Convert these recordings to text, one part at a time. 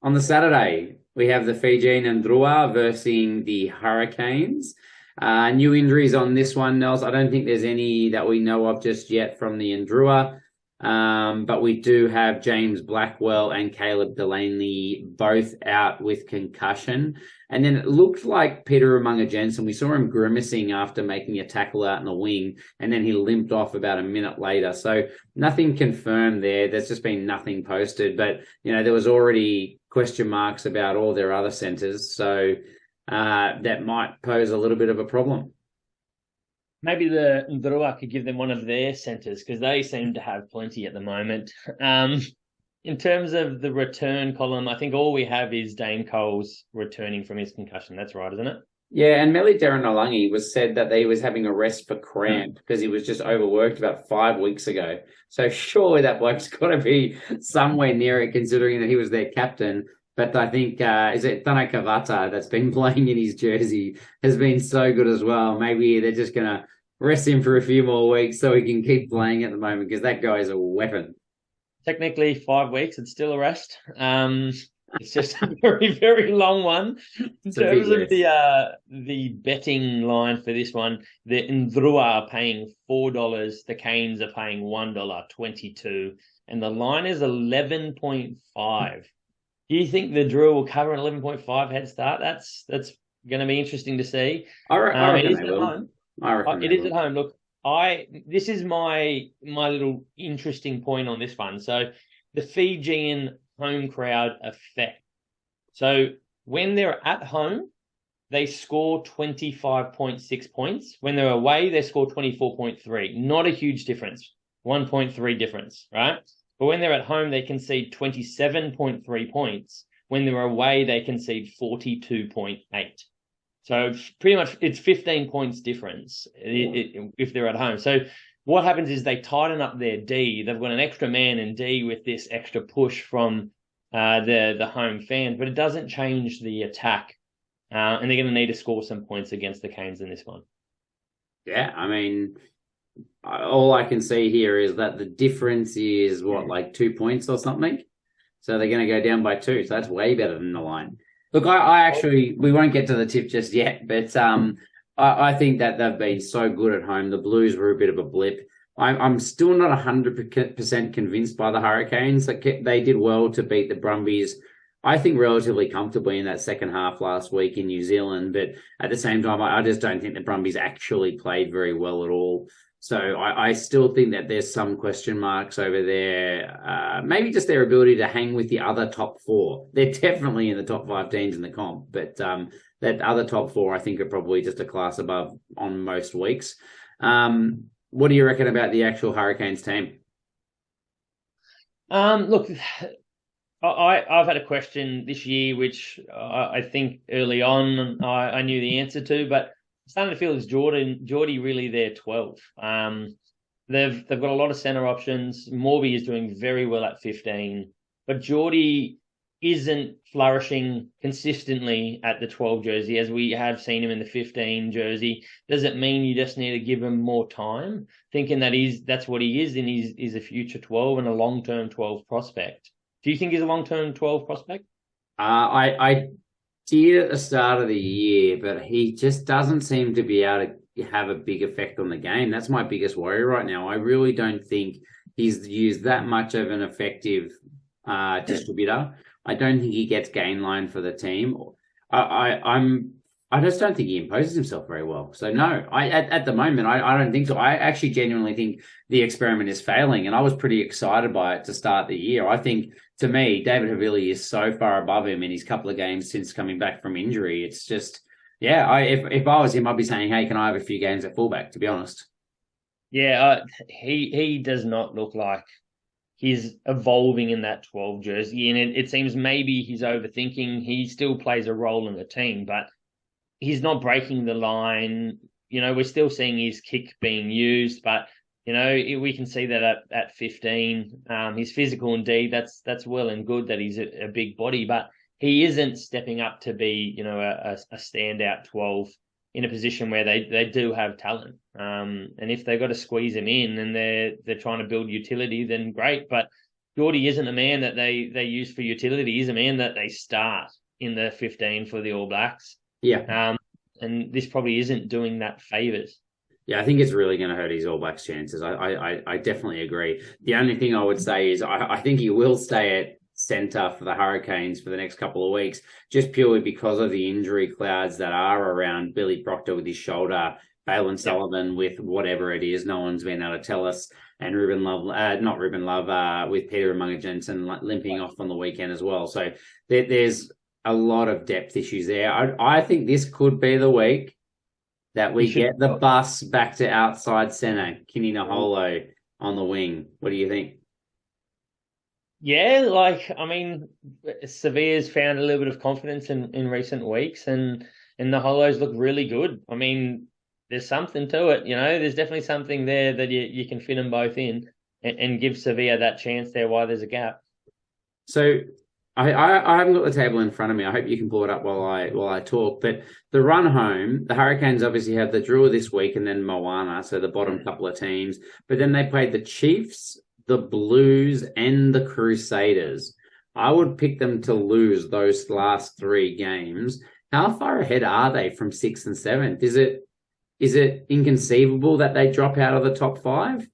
On the Saturday, we have the Fijian Drua versus the Hurricanes. New injuries on this one, Nels. I don't think there's any that we know of just yet from the Ndrua. But we do have James Blackwell and Caleb Delaney both out with concussion. And then it looked like Peter Umunga Jensen. We saw him grimacing after making a tackle out in the wing, and then he limped off about a minute later. So nothing confirmed there. There's just been nothing posted. But, there was already question marks about all their other centres. So that might pose a little bit of a problem. Maybe the Drua could give them one of their centres because they seem to have plenty at the moment. In terms of the return column, I think all we have is Dane Coles returning from his concussion. That's right, isn't it? Yeah, and Meli Darrenalungi was said that he was having a rest for cramp because he was just overworked about 5 weeks ago. So surely that bloke's got to be somewhere near it, considering that he was their captain. But I think, is it Tana Kavata that's been playing in his jersey has been so good as well. Maybe they're just going to rest him for a few more weeks so he can keep playing at the moment because that guy is a weapon. Technically 5 weeks, it's still a rest. It's just a very, very long one. In terms of the betting line for this one, the Ndrua are paying $4, the Canes are paying $1.22, and the line is 11.5. Do you think the Drua will cover an 11.5 head start? That's going to be interesting to see. I reckon it is they at will. home. I reckon It is at home. Look, this is my little interesting point on this one. So the Fijian home crowd effect. So when they're at home, they score 25.6 points. When they're away, they score 24.3. Not a huge difference. 1.3 difference, right? But when they're at home, they concede 27.3 points. When they're away, they concede 42.8. So pretty much it's 15 points difference if they're at home. So what happens is they tighten up their D. They've got an extra man in D with this extra push from the home fans, but it doesn't change the attack. And they're going to need to score some points against the Canes in this one. Yeah, I mean, all I can see here is that the difference is like 2 points or something. So they're going to go down by 2. So that's way better than the line. Look, I actually, we won't get to the tip just yet, but I think that they've been so good at home. The Blues were a bit of a blip. I'm still not 100% convinced by the Hurricanes. They did well to beat the Brumbies, I think, relatively comfortably in that second half last week in New Zealand. But at the same time, I just don't think the Brumbies actually played very well at all. So I still think that there's some question marks over there. Maybe just their ability to hang with the other top 4. They're definitely in the top 5 teams in the comp, but that other top 4, I think, are probably just a class above on most weeks. What do you reckon about the actual Hurricanes team? Look, I've had a question this year, which I think early on I knew the answer to, but I'm starting to feel is Geordie really their 12. They've got a lot of centre options. Morby is doing very well at 15, but Geordie isn't flourishing consistently at the 12 jersey as we have seen him in the 15 jersey. Does it mean you just need to give him more time, thinking that that's what he is and he's a future 12 and a long-term 12 prospect? Do you think he's a long-term 12 prospect? I did at the start of the year, but he just doesn't seem to be able to have a big effect on the game. That's my biggest worry right now. I really don't think he's used that much of an effective distributor. I don't think he gets gain line for the team. I just don't think he imposes himself very well. So no, at the moment, I don't think so. I actually genuinely think the experiment is failing, and I was pretty excited by it to start the year. I think, to me, David Havili is so far above him in his couple of games since coming back from injury. It's just, yeah, if I was him, I'd be saying, hey, can I have a few games at fullback, to be honest? Yeah, he does not look like he's evolving in that 12 jersey, and it seems maybe he's overthinking. He still plays a role in the team, but he's not breaking the line. We're still seeing his kick being used, but we can see that at 15. He's physical indeed. That's well and good that he's a big body, but he isn't stepping up to be a standout 12 in a position where they do have talent. And if they've got to squeeze him in and they're trying to build utility, then great. But Geordie isn't a man that they use for utility. He's a man that they start in the 15 for the All Blacks. Yeah. And this probably isn't doing that favours. Yeah, I think it's really going to hurt his All Blacks chances. I definitely agree. The only thing I would say is I think he will stay at centre for the Hurricanes for the next couple of weeks, just purely because of the injury clouds that are around Billy Proctor with his shoulder, Balin Sullivan with whatever it is. No one's been able to tell us. And Ruben Love, not Ruben Love, with Peter Umunga Jensen limping off on the weekend as well. So there's a lot of depth issues there. I think this could be the week that we get the bus back to outside centre, Kini Naholo on the wing. What do you think? Yeah, Sevilla's found a little bit of confidence in recent weeks, and the Holos look really good. I mean, there's something to it, There's definitely something there that you can fit them both in and give Sevilla that chance there while there's a gap. So I haven't got the table in front of me. I hope you can pull it up while I talk. But the run home, the Hurricanes obviously have the Drua this week and then Moana, so the bottom couple of teams. But then they played the Chiefs, the Blues, and the Crusaders. I would pick them to lose those last 3 games. How far ahead are they from 6th and 7th? Is it inconceivable that they drop out of the top 5?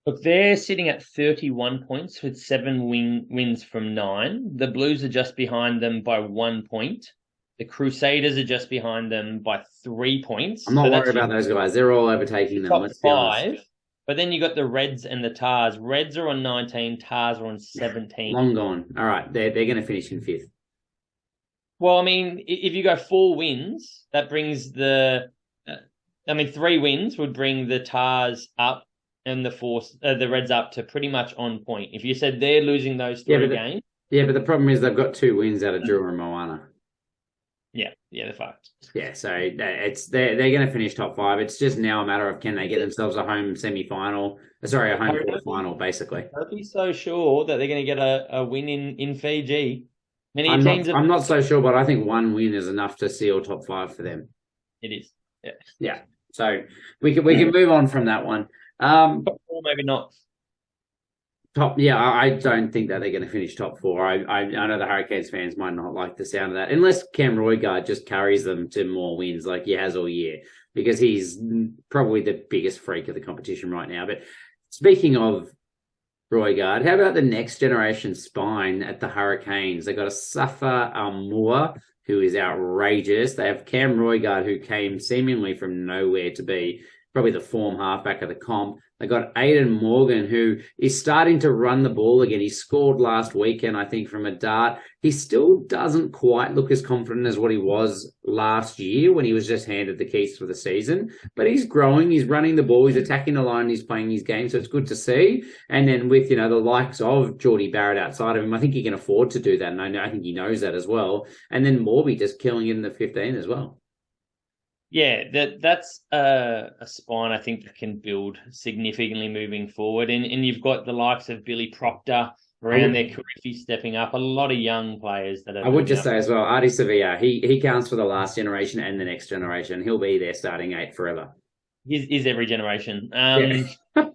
Look, they're sitting at 31 points with 7 wins from 9. The Blues are just behind them by 1 point. The Crusaders are just behind them by 3 points. I'm not worried about those guys. They're all overtaking them. Top 5. But then you got the Reds and the Tars. Reds are on 19, Tars are on 17. Long gone. All right, they're going to finish in 5th. Well, I mean, if you go 4 wins, that brings 3 wins would bring the Tars up and the Reds up to pretty much on point. If you said they're losing those 3 games. Yeah, but the problem is they've got 2 wins out of Drua and Moana. Yeah, they're fucked. Yeah, so they're going to finish top 5. It's just now a matter of can they get themselves a home semi-final, a home quarter-final, basically. I'd be so sure that they're going to get a win in Fiji. I'm not so sure, but I think 1 win is enough to seal top 5 for them. It is. Yeah. So we can move on from that one. Top 4, maybe not. I don't think that they're going to finish top 4. I know the Hurricanes fans might not like the sound of that, unless Cam Roigard just carries them to more wins like he has all year, because he's probably the biggest freak of the competition right now. But speaking of Roigard, how about the next generation spine at the Hurricanes? They got a Safa Almua, who is outrageous. They have Cam Roigard, who came seemingly from nowhere to be probably the form halfback of the comp. They got Aidan Morgan, who is starting to run the ball again. He scored last weekend, I think, from a dart. He still doesn't quite look as confident as what he was last year when he was just handed the keys for the season. But he's growing. He's running the ball. He's attacking the line. He's playing his game. So it's good to see. And then with, the likes of Geordie Barrett outside of him, I think he can afford to do that. And I think he knows that as well. And then Morby just killing it in the 15 as well. Yeah, that's a spine I think that can build significantly moving forward. And you've got the likes of Billy Proctor around there, Karifi stepping up, a lot of young players that are. I would just say as well, Artie Sevilla, he counts for the last generation and the next generation. He'll be there starting 8 forever. He's every generation. But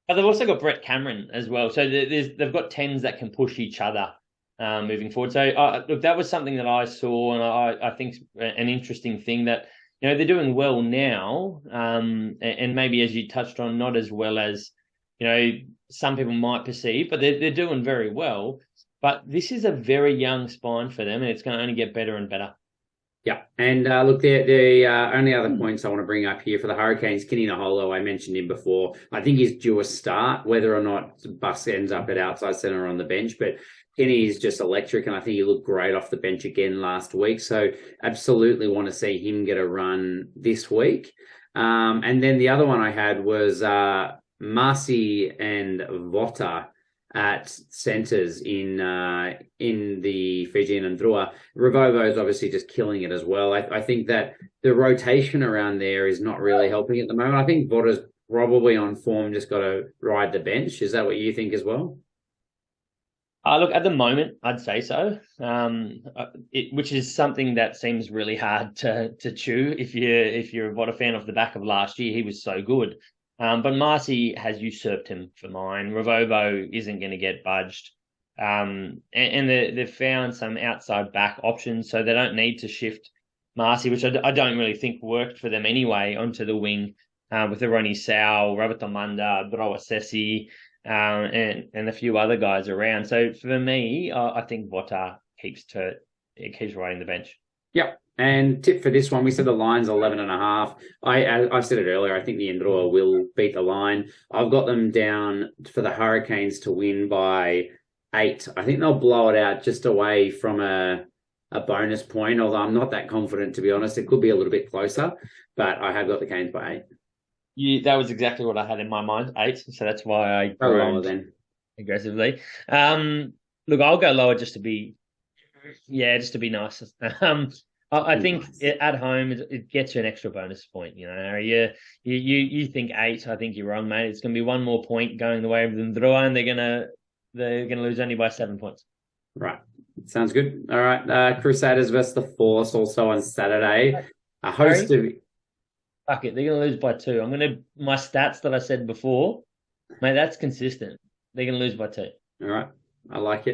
they've also got Brett Cameron as well. So they've got 10s that can push each other moving forward. So look, that was something that I saw, and I think an interesting thing that. They're doing well now, and maybe as you touched on, not as well as, some people might perceive, but they're doing very well. But this is a very young spine for them, and it's going to only get better and better. Yeah, and look, the only other points I want to bring up here for the Hurricanes, Kini Naholo, I mentioned him before. I think he's due a start, whether or not Bus ends up at outside centre on the bench, but Kenny is just electric, and I think he looked great off the bench again last week. So absolutely want to see him get a run this week. And then the other one I had was Marcy and Vota at centres in the Fijian Drua. Ravovo is obviously just killing it as well. I think that the rotation around there is not really helping at the moment. I think Vota's probably on form, just got to ride the bench. Is that what you think as well? Look, at the moment, I'd say so, which is something that seems really hard to chew if you're a Vota fan off the back of last year. He was so good. But Marcy has usurped him for mine. Ravovo isn't going to get budged. And they've found some outside back options, so they don't need to shift Marcy, which I don't really think worked for them anyway, onto the wing with Ronnie Sau, Rabatomanda, Brawasesi, and a few other guys around. So for me, I think Vota keeps riding the bench. Yep. And tip for this one, we said the line's 11.5. I said it earlier. I think the Ndrua will beat the line. I've got them down for the Hurricanes to win by 8. I think they'll blow it out just away from a bonus point, although I'm not that confident, to be honest. It could be a little bit closer, but I have got the Canes by 8. That was exactly what I had in my mind, 8. So that's why I go lower then aggressively. Look, I'll go lower just to be nice. I think at home it gets you an extra bonus point. You know, you think 8. I think you're wrong, mate. It's going to be one more point going the way of the Drua, and they're gonna lose only by 7 points. Right, sounds good. All right, Crusaders versus the Force also on Saturday. A host of fuck it, they're gonna lose by 2. My stats that I said before, mate. That's consistent. They're gonna lose by 2. All right, I like it.